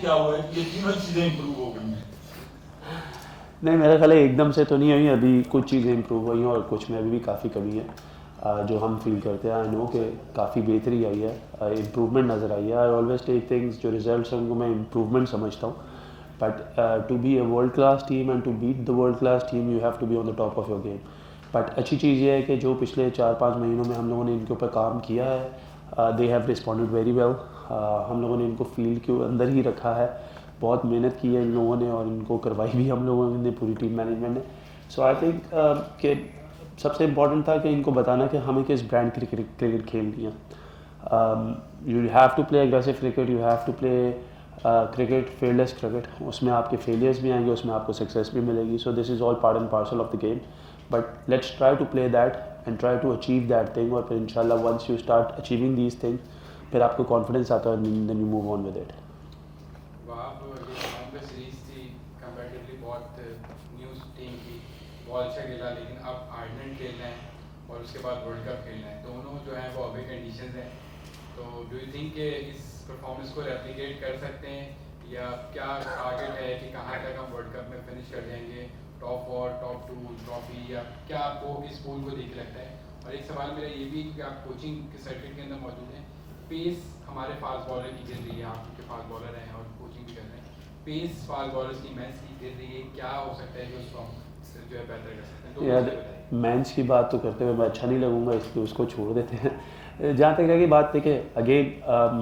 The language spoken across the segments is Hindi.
क्या हुआ है कि ये तीनों चीज़ें इंप्रूव हो गई हैं? नहीं, मेरा ख्याल है एकदम से तो नहीं हुई, अभी कुछ चीज़ें इंप्रूव हुई हैं और कुछ में अभी भी काफ़ी कमी है जो हम फील करते हैं। आई नो कि काफ़ी बेहतरी आई है, इम्प्रूवमेंट नज़र आई है। आई ऑलवेज टेक थिंग्स जो रिजल्ट्स हैं उनको मैं इम्प्रूवमेंट समझता हूँ, but to be a world class team and to beat the world class team you have to be on the top of your game. But अच्छी चीज़ ये है कि जो पिछले 4-5 महीनों में हम लोगों ने इनके ऊपर काम किया है, they have responded very well. हम लोगों ने इनको फील्ड के अंदर ही रखा है, बहुत मेहनत की है इन लोगों ने और इनको करवाई भी हम लोगों ने, पूरी टीम मैनेजमेंट ने। सो आई थिंक कि सबसे इम्पॉर्टेंट था कि इनको बताना कि हमें किस ब्रांड की क्रिकेट खेलनी है। You have to play aggressive cricket, you have to play cricket, fearless cricket. उसमें आपके फेलियर्स भी आएंगे, उसमें आपको सक्सेस भी मिलेगी। So this is all part and parcel of the game, but let's try to play that and try to achieve that thing. और फिर इंशाल्लाह once you start achieving these things, फिर आपको कॉन्फिडेंस आता है, then you move on with it. वाह, ये लॉन्ग सीरीज थी, कंपैरेटिवली बहुत न्यूज़ टीम की, बहुत अच्छा खेला, लेकिन अब आयरलैंड खेलना है और उसके बाद वर्ल्ड कप खेलना है, दोनों जो हैं वो अवे कंडीशंस हैं। तो डू यू थिंक कि इस परफॉर्मेंस को रेप्लिकेट कर सकते हैं, या क्या टारगेट है कि कहाँ तक हम वर्ल्ड कप में फिनिश कर जाएंगे, टॉप 4, टॉप 2 ट्रॉफी, या क्या आपको इस पूल को देख लगता है? और एक सवाल मेरा ये भी कि आप कोचिंग के सर्किट के अंदर मौजूद हैं, पेस हमारे फास्ट बॉलर की गिर रही है, आप क्योंकि फास्ट बॉलर हैं और कोचिंग भी कर रहे हैं, पेस फास्ट बॉलर्स की, मैच की गिर रही है, क्या हो सकता है जो उसको जो है बेहतर कर सकते हैं? यार, मैच की बात तो करते हुए मैं अच्छा नहीं लगूंगा, इसलिए उसको छोड़ देते हैं। जहाँ तक रह गई बात, देखिए अगेन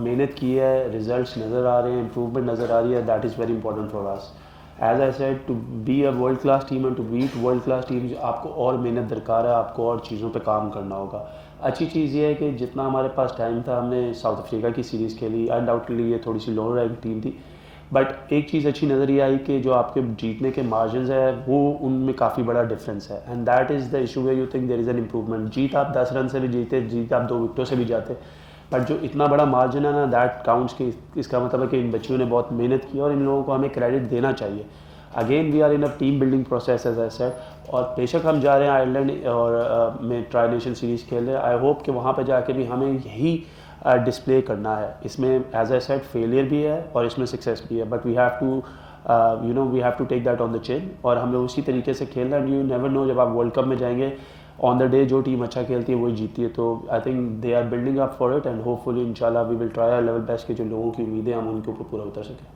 मेहनत की है, रिजल्ट्स नज़र आ रहे हैं, इंप्रूवमेंट नज़र आ रही है, that is very important for us. As I said, to be a world class team and to beat world class team, आपको और मेहनत दरकार है, आपको और चीज़ों पे काम करना होगा। अच्छी चीज़ ये है कि जितना हमारे पास टाइम था, हमने साउथ अफ्रीका की सीरीज़ खेली। अनडाउटली ये थोड़ी सी लोअर रैंक टीम थी, बट एक चीज़ अच्छी नज़र ये आई कि जो आपके जीतने के मार्जिन है वो उनमें काफ़ी बड़ा डिफरेंस है, and that is the issue way you think there is an improvement. जीत आप 10 रन से भी जीते, जीत आप 2 विकेटों से भी जाते, बट जो इतना बड़ा मार्जिन है ना, दैट काउंट्स कि इसका मतलब है कि इन बच्चियों ने बहुत मेहनत की और इन लोगों को हमें क्रेडिट देना चाहिए। Again we are in a team building process as I said, और बेशक हम जा रहे हैं आयरलैंड और में ट्राई नेशन सीरीज़ खेल रहे हैं। आई होप कि वहाँ पर जाके भी हमें यही डिस्प्ले करना है। इसमें एज आई सेड फेलियर भी है और इसमें सक्सेस भी है, but we have to we have to take that on the chin, और हम लोग उसी तरीके से खेल रहे हैं। यू नेवर नो, जब आप वर्ल्ड कप में जाएंगे, ऑन द डे जो टीम अच्छा खेलती है वही जीतती है। तो I think they are building up for it, and hopefully इंशाल्लाह we will try our level best कि जो लोगों की उम्मीदें हम उनके ऊपर पूरा उतर सकें।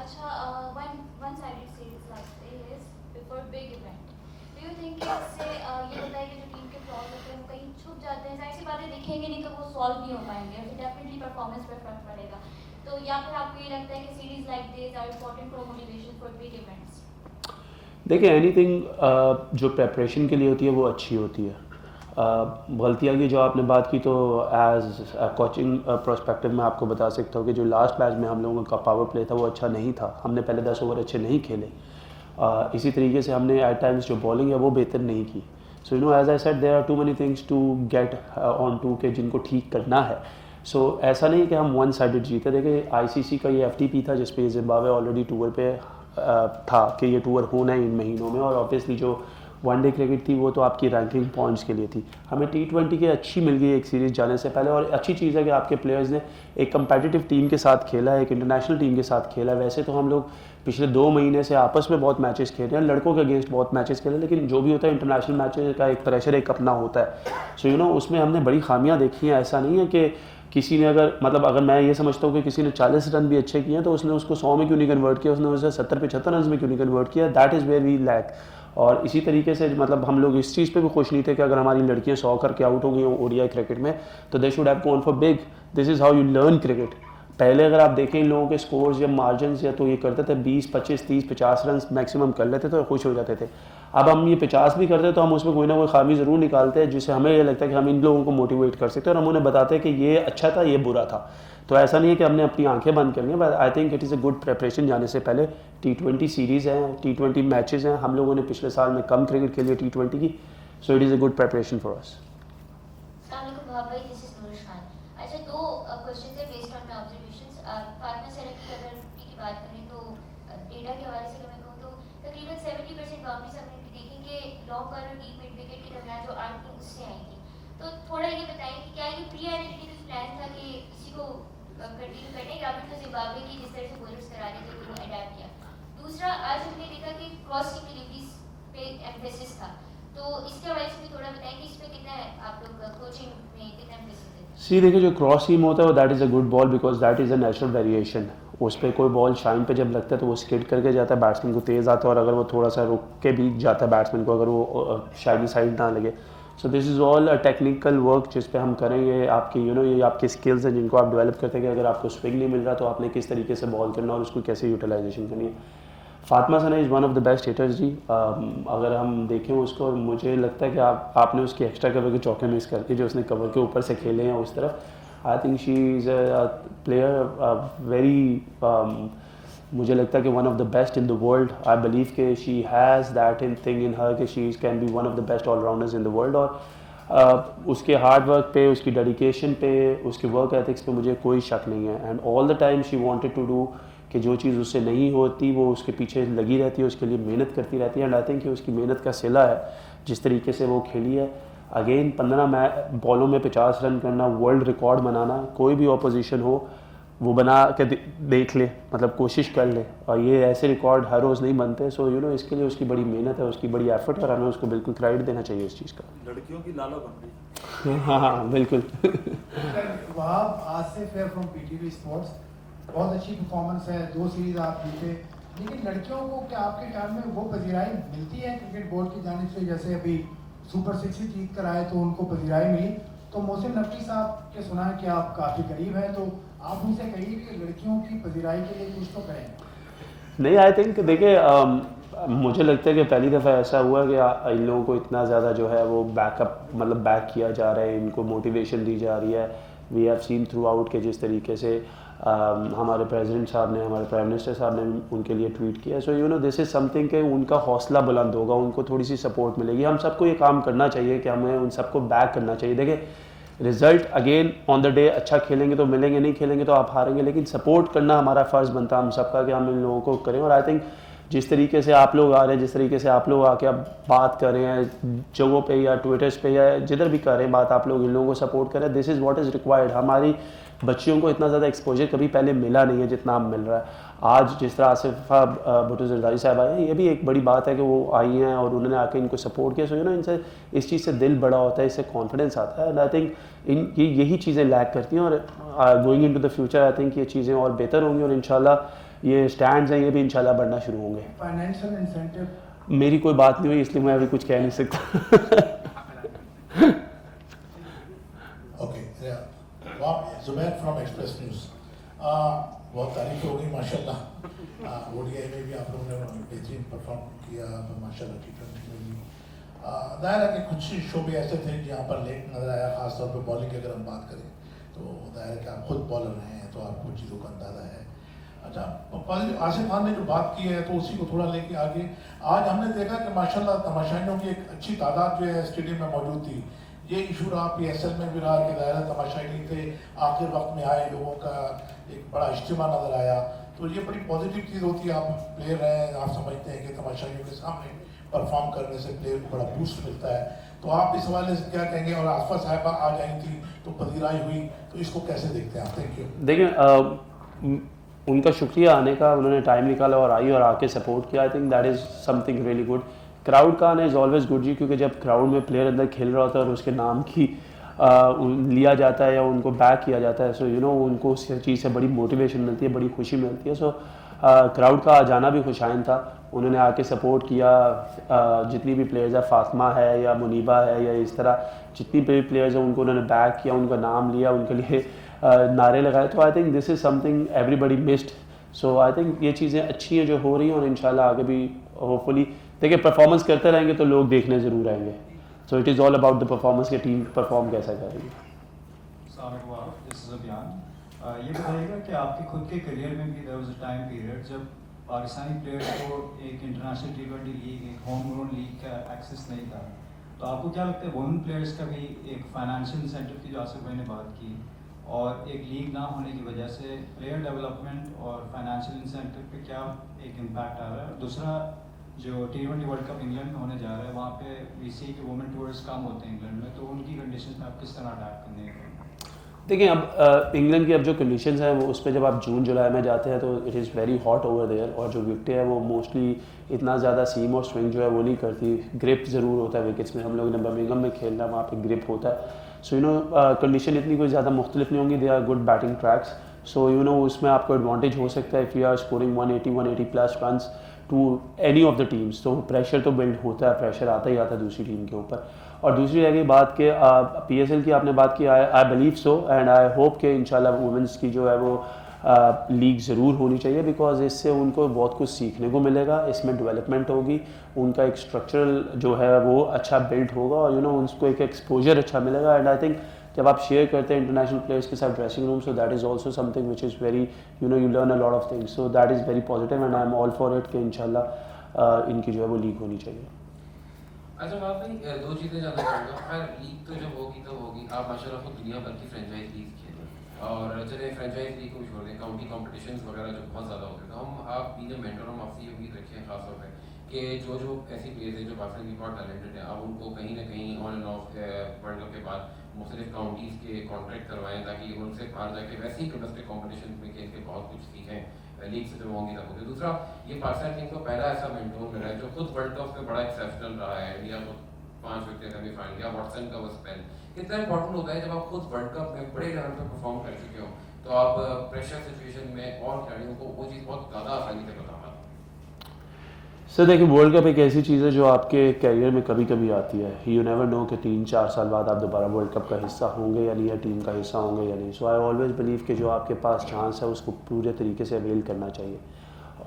अच्छा, one sided series like this before big event, do you think इससे ये होता है कि जो टीम के फ्लॉज होते हैं वो कहीं छुप जाते हैं, जाहिर सी बातें दिखेंगे नहीं तो वो सॉल्व नहीं हो पाएंगे, और डेफिनेटली परफॉर्मेंस पे फर्क पड़ेगा। तो या फिर आपको ये लगता है कि series like this are important for motivation for big events? देखिए, एनीथिंग जो प्रेपरेशन के लिए होती है वो अच्छी होती है। गलतियाँ की जो आपने बात की, तो एज कोचिंग प्रोस्पेक्टिव में आपको बता सकता हूँ कि जो लास्ट मैच में हम लोगों का पावर प्ले था वो अच्छा नहीं था, हमने पहले 10 ओवर अच्छे नहीं खेले। इसी तरीके से हमने एट टाइम्स जो बॉलिंग है वो बेहतर नहीं की। So you know, as I said, there are too many things to get on to के जिनको ठीक करना है। सो ऐसा नहीं कि हम वन साइडेड जीते। देखिए, आईसीसी का ये एफटीपी था जिस पे जिम्बाब्वे ऑलरेडी टूर पे था कि ये टूर होना है इन महीनों में, और ऑब्वियसली जो वनडे क्रिकेट थी वो तो आपकी रैंकिंग पॉइंट्स के लिए थी। हमें T20 की अच्छी मिल गई एक सीरीज़ जाने से पहले, और अच्छी चीज़ है कि आपके प्लेयर्स ने एक कंपेटिटिव टीम के साथ खेला है, एक इंटरनेशनल टीम के साथ खेला है। वैसे तो हम लोग पिछले 2 महीने से आपस में बहुत मैचेस खेल रहे हैं, लड़कों के अगेंस्ट बहुत मैचेस खेले, लेकिन जो भी होता है इंटरनेशनल मैचेस का एक प्रेशर एक अपना होता है। सो यू नो, उसमें हमने बड़ी खामियां देखी हैं। ऐसा नहीं है कि किसी ने अगर मैं ये समझता हूँ कि किसी ने 40 रन भी अच्छे किए तो उसने उसको 100 में क्यों नहीं कन्वर्ट किया, उसने उसे 70-75 रन में क्यों नहीं कन्वर्ट किया, that is where we lack. और इसी तरीके से हम लोग इस चीज़ पे भी खुश नहीं थे कि अगर हमारी लड़कियां 100 करके आउट हो गई ओडीआई क्रिकेट में, तो they should have gone for big. This is how you learn cricket. पहले अगर आप देखें इन लोगों के स्कोर्स या मार्जिन या, तो ये करते थे 20, 25, 30, 50 रन मैक्सिमम कर लेते थे और खुश हो जाते थे। अब हम ये 50 भी करते तो हम उसमें कोई ना कोई खामी ज़रूर निकालते हैं, जिससे हमें ये लगता है कि हम इन लोगों को मोटिवेट कर सकते हैं और हम उन्हें बताते हैं कि ये अच्छा था, ये बुरा था। तो ऐसा नहीं है कि हमने अपनी आंखें बंद करनी है, but I think it is a good preparation जाने से पहले। T20 सीरीज़ हैं, T20 मैचेस हैं, हम लोगों ने पिछले साल में कम क्रिकेट खेली है T20 की, so it is a good preparation for us. अच्छा, 2 क्वेश्चन है based on my observations. Fatima select अगर की बात करें तो डेटा के हवाले से मैं कहूँ तो तकरीबन 70% बाउंड्रीज हमने देखी कि लॉन्ग और डीप मिड विकेट के दरमियान जो आर्ट थी उससे आई थी। तो थोड़ा ये बताएं कि क्या ये प्री आइडेंटिफाइड प्लान था कि किसी को कंटिन्यू करना है या फिर तो जिम्बाब्वे की जिस तरह से बॉलर्स करा रहे थे वो अडेप्ट किया। दूसरा, आज हमने देखा कि क्रॉस की डिलीवरीज पे एम्फेसिस था, तो इसके हवाले से भी थोड़ा बताएं कि इसमें कितना है आप लोग कोचिंग में कितना एम्फेसिस है? सी देखिए, जो क्रॉस सीम होता है वो that is a good ball because that is a natural variation. उस पर कोई बॉल शाइन पे जब लगता है तो वो स्किड करके जाता है, बैट्समैन को तेज़ आता है, और अगर वो थोड़ा सा रुक के भी जाता है बैट्समैन को, अगर वो शाइनी साइड ना लगे। सो this is all a technical work जिस पे हम करेंगे। आपकी ये आपके स्किल्स हैं जिनको आप डेवलप करते हैं कि अगर आपको स्विंग नहीं मिल रहा तो आपने किस तरीके से बॉल करना और उसको कैसे यूटिलाइजेशन करनी है। Fatima Sana is one of the best hitters जी। अगर हम देखें उसको, मुझे लगता है कि आपने उसकी एक्स्ट्रा कवर के चौके मिस कर दिए जो उसने कवर के ऊपर से खेले हैं उस तरफ। I think she is a player very, मुझे लगता है कि one of the best in the world. I believe कि she has that in thing in her कि she can be one of the best allrounders in the world. और उसके हार्ड वर्क पे, उसकी डेडिकेशन पे, उसके वर्क एथिक्स पे मुझे कोई शक नहीं है। And all the time she wanted to do कि जो चीज़ उससे नहीं होती वो उसके पीछे लगी रहती है, उसके लिए मेहनत करती रहती है। एंड आई थिंक कि उसकी मेहनत का सिला है जिस तरीके से वो खेली है। अगेन 15 बॉलों में 50 रन करना, वर्ल्ड रिकॉर्ड बनाना, कोई भी ऑपोजिशन हो वो बना के देख ले, मतलब कोशिश कर ले। और ये ऐसे रिकॉर्ड हर रोज़ नहीं बनते। सो इसके लिए उसकी बड़ी मेहनत है, उसकी बड़ी एफर्ट है और हमें उसको बिल्कुल क्रेडिट देना चाहिए इस चीज़ का। लड़कियों की लाला बन रही है। हाँ बिल्कुल। वहाब आसिफ है फ्रॉम पीटीवी स्पोर्ट्स, बहुत अच्छी परफॉर्मेंस है, 2 सीरीज आप जीते, लेकिन लड़कियों को क्या आपके टाइम में वो पजीराई मिलती है क्रिकेट बोर्ड की जानिब से? जैसे अभी सुपर 6 जीत कर आए तो उनको पजीराई मिली, तो मोहसिन नकवी साहब के सुना है कि आप काफ़ी करीब हैं, तो आप उनसे कहिए कि लड़कियों की पजीराई के लिए कुछ तो करें। नहीं, आई थिंक देखिए, मुझे लगता है कि पहली दफ़ा ऐसा हुआ कि इन लोगों को इतना ज़्यादा जो है वो बैकअप, मतलब बैक किया जा रहा है, इनको मोटिवेशन दी जा रही है। We have seen throughout के जिस तरीके से हमारे प्रेसिडेंट साहब ने, हमारे प्राइम मिनिस्टर साहब ने उनके लिए ट्वीट किया। सो दिस इज़ समथिंग कि उनका हौसला बुलंद होगा, उनको थोड़ी सी सपोर्ट मिलेगी। हम सबको ये काम करना चाहिए कि हमें उन सबको बैक करना चाहिए। देखिए, result again on the day अच्छा खेलेंगे तो मिलेंगे, नहीं खेलेंगे तो आप हारेंगे, लेकिन सपोर्ट करना हमारा फ़र्ज़ बनता है हम सबका कि हम इन लोगों को करें। और आई थिंक जिस तरीके से आप लोग आ रहे हैं, जिस तरीके से आप लोग आके अब बात कर रहे हैं जगहों पे या ट्विटर्स पे या जिधर भी कर रहे हैं बात, आप लोग इन लोगों को सपोर्ट करें, this is what is required. हमारी बच्चियों को इतना ज़्यादा एक्सपोजर कभी पहले मिला नहीं है जितना अब मिल रहा है। आज जिस तरह आसिफा भुट्टो ज़रदारी साहब आए हैं, ये भी एक बड़ी बात है कि वो आई हैं और उन्होंने आके इनको सपोर्ट किया। सो इनसे इस चीज़ से दिल बड़ा होता है, इससे कॉन्फिडेंस आता है। एंड आई थिंक यही चीज़ें लैक करती हैं और going into the future I think ये चीज़ें और बेहतर होंगी और इंशाल्लाह ये स्टैंड्स हैं ये भी इंशाल्लाह बढ़ना शुरू होंगे। फाइनेंशियल इंसेंटिव मेरी कोई बात नहीं हुई इसलिए मैं अभी कुछ कह नहीं सकता। Okay, Zubair from express news, बहुत तारीफ हो गई माशाल्लाह। ओडीआई में भी आप लोगों ने बेहतरीन परफॉर्म किया, माशाल्लाह T20 में भी। दायरा के कुछ शोबे ऐसे थे जहाँ पर लेट नजर आया, खासतौर पर बॉलिंग की अगर हम बात करें तो दायरा के आप खुद बॉलर हैं तो आपको चीज़ों का अंदाज़ा है। अच्छा, आसिफ खान ने जो बात की है तो उसी को थोड़ा लेके आगे, आज हमने देखा कि माशाल्लाह तमाशाइयों की एक अच्छी तादाद जो है स्टेडियम में मौजूद थी। ये इशू रहा PSL में भी रहा कि दायरा तमाशाई नहीं थे, आखिर वक्त में आए, लोगों का एक बड़ा इज्तिमा नज़र आया, तो ये बड़ी पॉजिटिव चीज़ होती है। आप प्लेयर हैं, आप समझते हैं कि तमाशाइयों के सामने परफॉर्म करने से प्लेयर को बड़ा बूस्ट मिलता है, तो आप इस हवाले से क्या कहेंगे? और आसफा साहिबा आज आई थी तो पजीराई हुई, तो इसको कैसे देखते हैं आप? Thank you. देखिए, उनका शुक्रिया आने का, उन्होंने टाइम निकाला और आई और आके सपोर्ट किया। I think that is something really good. Crowd का आना इज़ ऑलवेज गुड जी, क्योंकि जब क्राउड में प्लेयर अंदर खेल रहा होता है और उसके नाम की लिया जाता है या उनको बैक किया जाता है, सो उनको उस चीज़ से बड़ी मोटिवेशन मिलती है, बड़ी खुशी मिलती है। सो क्राउड का आ जाना भी खुशाइन था, उन्होंने आके सपोर्ट किया। जितनी भी प्लेयर्स है, फातिमा है या मुनीबा है या इस तरह जितनी भी प्लेयर्स हैं उनको उन्होंने बैक किया, उनका नाम लिया, उनके लिए नारे लगाए। तो I think this is something everybody missed. So I think ये चीज़ें अच्छी हैं जो हो रही हैं और इंशाल्लाह आगे भी होपफुली देखिए परफॉर्मेंस करते रहेंगे तो लोग देखने ज़रूर आएंगे। So it is all about the performance की टीम परफॉर्म कैसा कर रही है। ये बताइएगा कि आपके खुद के करियर में भी there was a time period जब पाकिस्तानी प्लेयर्स को एक इंटरनेशनल T20 लीग, एक होम ग्राउंड लीग का एक्सेस नहीं था, तो आपको क्या लगता है वुमेन प्लेयर्स का भी एक फाइनेंशियल इंसेंटिव की जो आसिफ भाई ने बात की और एक लीग ना होने की वजह से प्लेयर डेवलपमेंट और फाइनेंशियल इंसेंटिव पे क्या एक इम्पैक्ट आ रहा है? दूसरा, जो T20 वर्ल्ड कप इंग्लैंड में होने जा रहा है वहाँ पे वी सी के वुमेन टूर्स कम होते हैं इंग्लैंड में, तो उनकी कंडीशन में आप किस तरह अडैप्ट करने का? देखिए अब इंग्लैंड की अब जो कंडीशंस हैं वो उस पर जब आप जून जुलाई में जाते हैं तो it is very hot over there, और जो विकेटें हैं वो मोस्टली इतना ज़्यादा सीम और स्विंग जो है वो नहीं करती। ग्रिप ज़रूर होता है विकेट्स में, हम लोग ने बर्मिंघम में खेलना, वहाँ पे ग्रिप होता है। सो यू नो कंडीशन इतनी कोई ज़्यादा मुख्तलिफ नहीं होंगी, they are good batting tracks. So you know उसमें आपको एडवांटेज हो सकता है if you are scoring 180 plus runs to any of the teams, तो प्रेशर तो बिल्ड होता है, प्रेशर आता ही आता है दूसरी टीम के ऊपर। और दूसरी रह गई बात के PSL की आपने बात की, I believe so and I hope कि इंशाल्लाह वुमेंस की जो है वो लीग ज़रूर होनी चाहिए, बिकॉज इससे उनको बहुत कुछ सीखने को मिलेगा, इसमें डेवलपमेंट होगी, उनका एक स्ट्रक्चरल जो है वो अच्छा बिल्ड होगा और यू नो उनको एक एक्सपोजर अच्छा मिलेगा। एंड आई थिंक जब आप शेयर करते हैं इंटरनेशनल प्लेयर्स के साथ dressing room, so that is also something which is very you know you learn a lot of things, so that is very positive and I am all for it कि इंशाल्लाह इनकी जो है वो लीग होनी चाहिए। अच्छा बात भाई, दो चीज़ें जानना चाहूँगा। खैर लीग तो जब होगी तब होगी, आप माशाल्लाह खुद दुनिया भर की फ्रेंचाइज लीग खेलें, और चले फ्रेंचाइज लीग को भी छोड़ दें, काउंटी कॉम्पिटिशंस वगैरह जो बहुत ज़्यादा होते हैं, तो हम आप बीइंग अ मेंटर हम आपसे ये उम्मीद रखें खास तौर पर कि जो जो ऐसी प्लेयर्स हैं जो पाकिस्तान की बहुत टैलेंटेड हैं, आप उनको कहीं ना कहीं on end of world cup के बाद मुख्तलिफ काउंटीज़ के कॉन्ट्रैक्ट करवाएं, ताकि उनसे बाहर जाके वैसे ही डोमेस्टिक कॉम्पिटिशन में खेल के बहुत कुछ सीखें, लीग से जब होंगी तब होगी। दूसरा, ये पाकिस्तान टीम का पहला ऐसा मेंटोर मिला है जो खुद वर्ल्ड कप में बड़ा एक्सेप्शनल रहा है, इंडिया को 5 विकेट सेमीफाइनल या वॉटसन का वो स्पेल कितना इंपॉर्टेंट होता है जब आप खुद वर्ल्ड कप में बड़े लेवल पर परफॉर्म कर चुके हो, तो आप प्रेशर सिचुएशन में और खिलाड़ियों को वो चीज़ बहुत ज़्यादा आसानी से बता पाते। सर देखिए, वर्ल्ड कप एक ऐसी चीज़ है जो आपके कैरियर में कभी कभी आती है, यू नेवर नो कि 3-4 साल बाद आप दोबारा वर्ल्ड कप का हिस्सा होंगे या नहीं, या टीम का हिस्सा होंगे या नहीं। सो आई ऑलवेज़ बिलीव कि जो आपके पास चांस है उसको पूरे तरीके से अवेल करना चाहिए।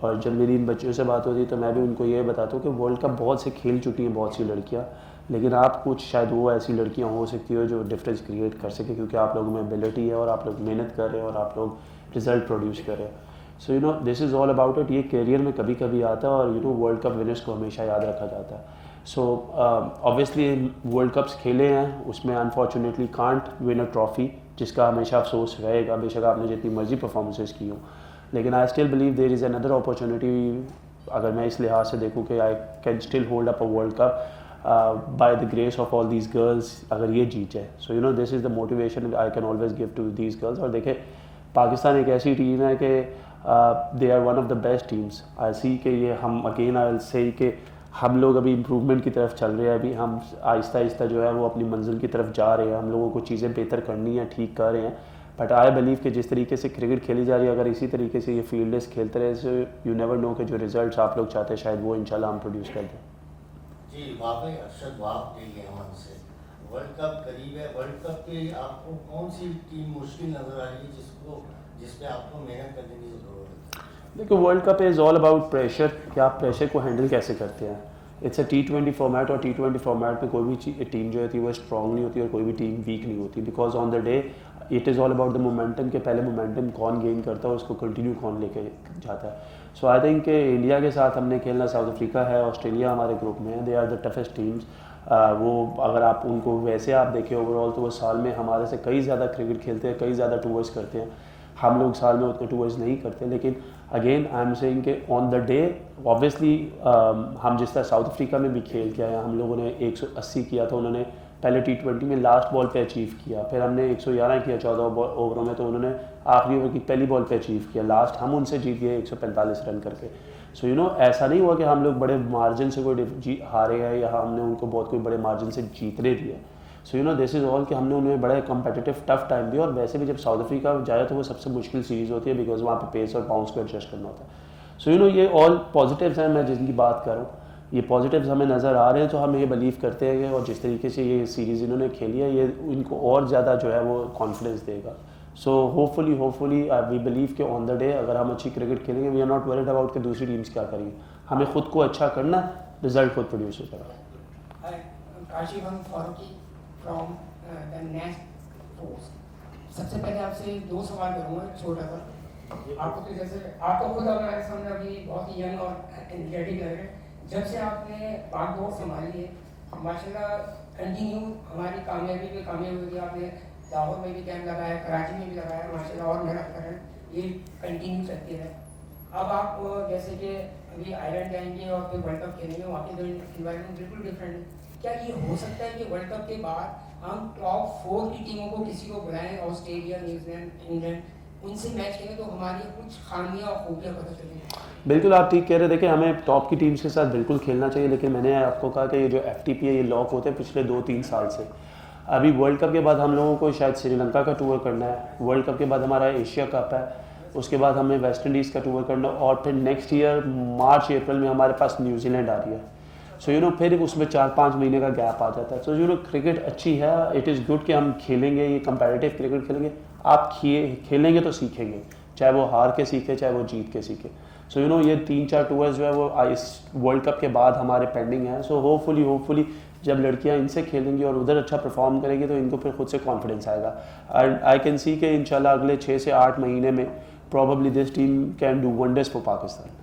और जब मेरी इन बच्चों से बात होती है तो मैं भी उनको ये बताता हूँ कि वर्ल्ड कप बहुत से खेल चुकी हैं बहुत सी लड़कियाँ, लेकिन आप कुछ शायद वो ऐसी लड़कियाँ हो सकती हो जो डिफरेंस क्रिएट कर सके, क्योंकि आप लोगों में एबिलिटी है और आप लोग मेहनत कर रहे हैं और आप लोग रिजल्ट प्रोड्यूस कर रहे हैं। सो you know this is all about it. ये करियर में कभी कभी आता है और you know world cup winners को हमेशा याद रखा जाता है। सो ऑब्वियसली वर्ल्ड कप्स खेले हैं, उसमें unfortunately can't win a trophy, जिसका हमेशा अफसोस रहेगा, बेशक आपने जितनी मर्जी परफॉर्मेंसेस की हो। लेकिन I still believe there is another opportunity, अगर मैं इस लिहाज से देखूँ कि I can still hold up a world cup by the grace of all these girls, अगर ये जीत जाए। So you know this is the motivation I can always give to these girls. और देखें, पाकिस्तान एक ऐसी टीम है कि they are one of the best teams. I see कि ये हम अगेन आई से कि हम लोग अभी इम्प्रूवमेंट की तरफ चल रहे हैं, अभी हम आहिस्ता आहिस्ता जो है वो अपनी मंजिल की तरफ जा रहे हैं, हम लोगों को चीज़ें बेहतर करनी है, ठीक कर रहे हैं। बट आई बिलीव कि जिस तरीके से क्रिकेट खेली जा रही है, अगर इसी तरीके से ये फील्डर्स खेलते रहे, सो यू नेवर नो कि जो रिजल्ट्स आप लोग चाहते हैं शायद वो इंशाल्लाह हम प्रोड्यूस कर दें। जी वाकई अरशद वाह के लिए हमन से वर्ल्ड कप करीब है, वर्ल्ड कप के आपको कौन सी टीम मुश्किल नज़र आ रही है जिस पे आपको मेहनत करने की ज़रूरत है? देखो, world cup is all about pressure, कि आप प्रेशर को हैंडल कैसे करते हैं। इट्स अ T20 फॉर्मेट, और T20 फॉर्मेट में कोई भी टीम जो होती है वो स्ट्रॉन्ग नहीं होती और कोई भी टीम वीक नहीं होती, because on the day it is all about the momentum, के पहले मोमेंटम कौन गेन करता है उसको कंटिन्यू कौन लेके जाता है। सो आई थिंक कि इंडिया के साथ हमने खेलना, साउथ अफ्रीका है, ऑस्ट्रेलिया हमारे ग्रुप में है, they are the toughest teams. वो अगर आप उनको वैसे आप देखें ओवरऑल तो वो साल में हमारे से कई ज़्यादा क्रिकेट खेलते हैं, कई ज़्यादा टूर्स करते हैं, हम लोग साल में उतने टूर्स नहीं करते। लेकिन अगेन आई एम सेइंग कि ऑन द डे ऑब्वियसली हम जिस तरह साउथ अफ्रीका में भी खेल के आए, हम लोगों ने 180 किया था, उन्होंने पहले T20 में लास्ट बॉल पे अचीव किया, फिर हमने 111 किया 14 ओवरों में, तो उन्होंने आखिरी ओवर की पहली बॉल पे अचीव किया, लास्ट हम उनसे जीत गए 145 रन करके। सो यू नो ऐसा नहीं हुआ कि हम लोग बड़े मार्जिन से कोई हारे हैं या हमने उनको बहुत कोई बड़े मार्जिन से जीतने दिए। सो you know this is all कि हमने उन्हें बड़ा कंपेटिटिव टफ टाइम दिया। और वैसे भी जब साउथ अफ्रीका जाए तो वो सबसे मुश्किल सीरीज़ होती है, बिकॉज वहाँ पे पेस और बाउंस को एडजस्ट करना होता है। सो यू नो ये ऑल पॉजिटिव्स हैं, मैं जिनकी बात कर रहा हूँ, ये पॉजिटिव्स हमें नज़र आ रहे हैं, तो हम ये बिलीव करते हैं कि और जिस तरीके से ये सीरीज़ इन्होंने खेली है, ये इनको और ज़्यादा जो है वो कॉन्फिडेंस देगा। सो होपफुली वी बिलीव कि ऑन द डे अगर हम अच्छी क्रिकेट खेलेंगे, we are not worried about कि दूसरी टीम्स क्या करेंगी, हमें खुद को अच्छा करना, रिजल्ट खुद प्रोड्यूस हो जाएगा। Kashif Farooqui from the next post. सबसे पहले आपसे 2 सवाल करूँगा छोटा सा। आपको तो जैसे आपको खुद हमारे सामने अभी बहुत ही यंग और एनर्जेटिक लग रहे हैं, जब से आपने बागडोर संभाली है माशाल्लाह कंटिन्यू हमारी कामयाबी पे कामयाबी होगी। आपने लाहौर में भी कैंप लगाया, कराची में भी लगाया माशाल्लाह, और मेहनत कर रहे हैं, ये कंटिन्यू चलती है। अब आप जैसे कि अभी आयरलैंड जाएंगे और फिर वर्ल्ड कप खेलेंगे, वहाँ की इन्वायरमेंट बिल्कुल डिफरेंट है। क्या ये हो सकता है कि वर्ल्ड कप के बाद हम टॉप 4 की टीमों को किसी को बुलाएं, ऑस्ट्रेलिया, न्यूजीलैंड, इंग्लैंड, उनसे मैच खेलें तो हमारी कुछ खामियां और खूबियां पता चलेंगी। बिल्कुल आप ठीक कह रहे हैं। देखिए हमें टॉप की टीम्स के साथ बिल्कुल खेलना चाहिए, लेकिन मैंने आपको कहा कि ये जो FTP है ये लॉक होते हैं पिछले 2-3 साल से। अभी वर्ल्ड कप के बाद हम लोगों को शायद श्रीलंका का टूर करना है, वर्ल्ड कप के बाद हमारा एशिया कप है, उसके बाद हमें वेस्ट इंडीज़ का टूर करना है, और फिर नेक्स्ट ईयर मार्च अप्रैल में हमारे पास न्यूजीलैंड आ रही है। सो फिर उसमें 4-5 महीने का गैप आ जाता है। सो क्रिकेट अच्छी है, इट इज़ गुड कि हम खेलेंगे, ये कंपेटिटिव क्रिकेट खेलेंगे। आप खेलेंगे तो सीखेंगे, चाहे वो हार के सीखे चाहे वो जीत के सीखे। सो ये 3-4 टूर्स जो है वो इस वर्ल्ड कप के बाद हमारे पेंडिंग है। सो होपफुली जब लड़कियां इनसे खेलेंगी और उधर अच्छा परफॉर्म करेंगी तो इनको फिर खुद से कॉन्फिडेंस आएगा। एंड आई कैन सी कि इंशाल्लाह अगले 6 से 8 महीने में probably this team can do wonders for Pakistan.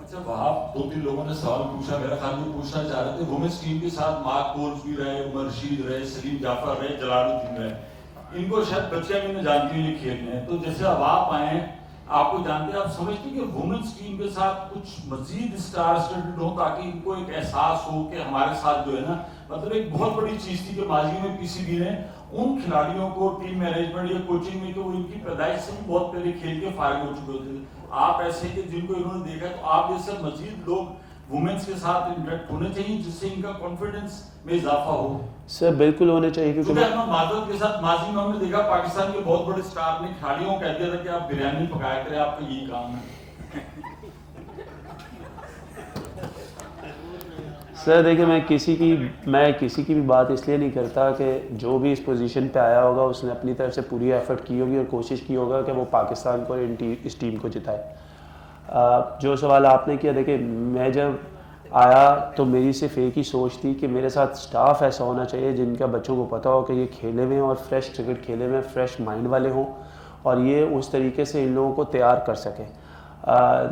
अच्छा वहाँ 2-3 लोगों ने सवाल पूछा, मेरा ख्याल में पूछना चाह रहे थे, वुमेन्स टीम के साथ मार्क कोल्स भी रहे, उमर रशीद रहे, सलीम जाफर रहे, जलालुद्दीन रहे, इनको शायद बच्चियां भी नहीं जानती हुई खेलने हैं। तो जैसे अब आप आए हैं, आपको जानते हैं, आप समझते हैं कि वुमेन्स टीम के साथ कुछ मजीद स्टार स्टडड हो ताकि इनको एक एहसास हो कि हमारे साथ जो है ना, मतलब एक बहुत बड़ी चीज़ थी कि माजी में PCB ने उन खिलाड़ियों को टीम मैनेजमेंट या कोचिंग में, तो वो इनकी पैदाइश से भी बहुत पहले खेल के फारिग हो चुके होते थे। आप ऐसे कि जिनको इन्होंने देखा है, तो आप जैसे मजीद लोग वुमेन्स के साथ इंटरेक्ट होने चाहिए जिससे इनका कॉन्फिडेंस में इजाफा हो। सर बिल्कुल होने चाहिए, क्योंकि माजरत के साथ माजी में हमने देखा पाकिस्तान के बहुत बड़े स्टार ने खिलाड़ियों को कह दिया था कि आप बिरयानी पकाया करें, आपका यही काम है। सर देखिए मैं किसी की भी बात इसलिए नहीं करता कि जो भी इस पोजीशन पे आया होगा उसने अपनी तरफ से पूरी एफर्ट की होगी और कोशिश की होगा कि वो पाकिस्तान को इस टीम को जिताए। जो सवाल आपने किया, देखिए मैं जब आया तो मेरी सिर्फ एक ही सोच थी कि मेरे साथ स्टाफ ऐसा होना चाहिए जिनका बच्चों को पता हो कि ये खेले हुए हैं और फ्रेश क्रिकेट खेले हुए हैं, फ्रेश माइंड वाले हों, और ये उस तरीके से इन लोगों को तैयार कर सकें।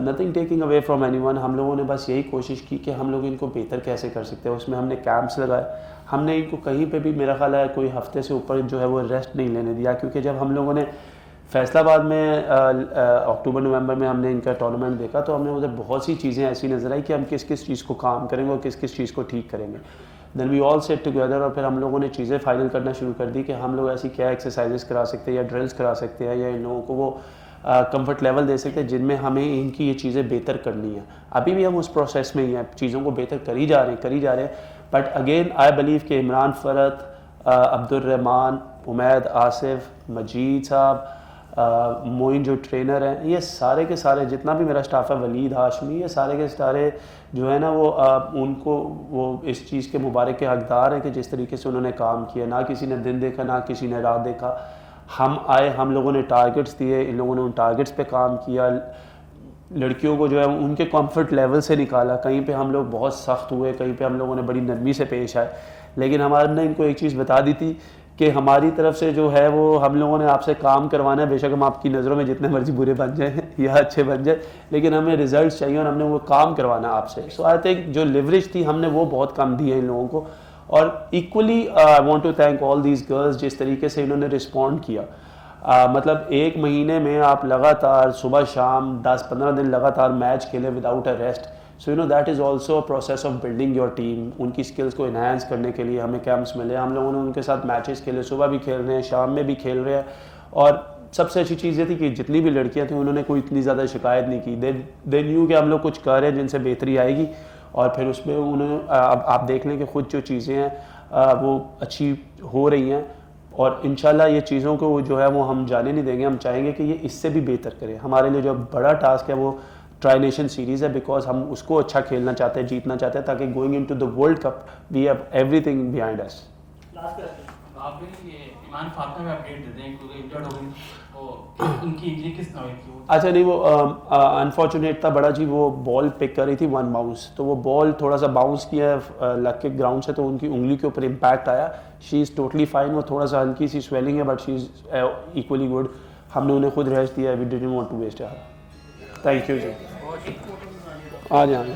Nothing taking away from anyone, हम लोगों ने बस यही कोशिश की कि हम लोग इनको बेहतर कैसे कर सकते हैं। उसमें हमने कैंप्स लगाए, हमने इनको कहीं पे भी मेरा ख्याल है कोई हफ्ते से ऊपर जो है वो रेस्ट नहीं लेने दिया, क्योंकि जब हम लोगों ने फैसलाबाद में अक्टूबर-नवंबर में हमने इनका टूर्नामेंट देखा तो हमें उधर बहुत सी चीज़ें ऐसी नज़र आई कि हम किस किस चीज़ को काम करेंगे और किस किस चीज़ को ठीक करेंगे। Then we all set together, और फिर हम लोगों ने चीज़ें फाइनल करना शुरू कर दी कि हम लोग ऐसी क्या एक्सरसाइजेस करा सकते हैं या ड्रिल्स करा सकते हैं या इन लोगों को वो कंफर्ट लेवल दे सकते हैं जिनमें हमें इनकी ये चीज़ें बेहतर करनी है। अभी भी हम उस प्रोसेस में ही हैं, चीज़ों को बेहतर करी जा रहे हैं। बट अगेन आई बिलीव कि इमरान फ़रत, अब्दुर्रहमान, उमैद, आसिफ, मजीद साहब, मोइन जो ट्रेनर हैं, ये सारे के सारे जितना भी मेरा स्टाफ है, वलीद, हाशमी, ये सारे के सारे जो है ना वो उनको वो इस चीज़ के मुबारक के हकदार हैं कि जिस तरीके से उन्होंने काम किया। ना किसी ने दिन देखा, ना किसी ने रात देखा। हम आए, हम लोगों ने टारगेट्स दिए, इन लोगों ने उन टारगेट्स पे काम किया, लड़कियों को जो है उनके कंफर्ट लेवल से निकाला। कहीं पे हम लोग बहुत सख्त हुए, कहीं पे हम लोगों ने बड़ी नरमी से पेश आए, लेकिन हमने इनको एक चीज़ बता दी थी कि हमारी तरफ से जो है वो हम लोगों ने आपसे काम करवाना है। बेशक हम आपकी नज़रों में जितने मर्जी बुरे बन जाएँ या अच्छे बन जाए, लेकिन हमें रिजल्ट चाहिए और हमने वो काम करवाना आपसे। सो आई थिंक जो लिवरेज थी हमने वो बहुत कम दी है इन लोगों को। और equally I want to thank all these girls जिस तरीके से इन्होंने रिस्पॉन्ड किया। मतलब 1 महीने में आप लगातार सुबह शाम 10-15 दिन लगातार मैच खेले without a rest. So that is also a process of building your team. उनकी स्किल्स को इन्हांस करने के लिए हमें कैंप्स मिले, हम लोगों ने उनके साथ मैचेस खेले, सुबह भी खेल रहे हैं, शाम में भी खेल रहे हैं। और सबसे अच्छी चीज़ ये थी कि जितनी भी लड़कियां थी उन्होंने कोई इतनी ज़्यादा शिकायत नहीं की। दे न्यू कि हम लोग कुछ कर रहे हैं जिनसे बेहतरी आएगी, और फिर उसमें उन्होंने आप देख लें कि खुद जो चीज़ें हैं वो अच्छी हो रही हैं। और इंशाल्लाह ये चीज़ों को जो है वो हम जाने नहीं देंगे, हम चाहेंगे कि ये इससे भी बेहतर करें। हमारे लिए जो बड़ा टास्क है वो ट्राई नेशन सीरीज़ है, बिकॉज हम उसको अच्छा खेलना चाहते हैं, जीतना चाहते हैं, ताकि going into the world cup we have everything behind us. आप भी ये ईमान फातिमा में अपडेट देते हैं क्योंकि इंजर्ड हो गई, तो उनकी इंजरी किस तरह की? अच्छा नहीं, वो अनफॉर्चुनेट था बड़ा जी, वो बॉल पिक कर रही थी 1 बाउंस, तो वो बॉल थोड़ा सा बाउंस किया लग के ग्राउंड से, तो उनकी उंगली के ऊपर इम्पैक्ट आया। शी इज़ टोटली फाइन, वो थोड़ा सा हल्की सी स्वेलिंग है, but she is equally good. हमने उन्हें खुद रेस्ट दिया, we didn't want to waste. Thank you जी। आ जाएंगे।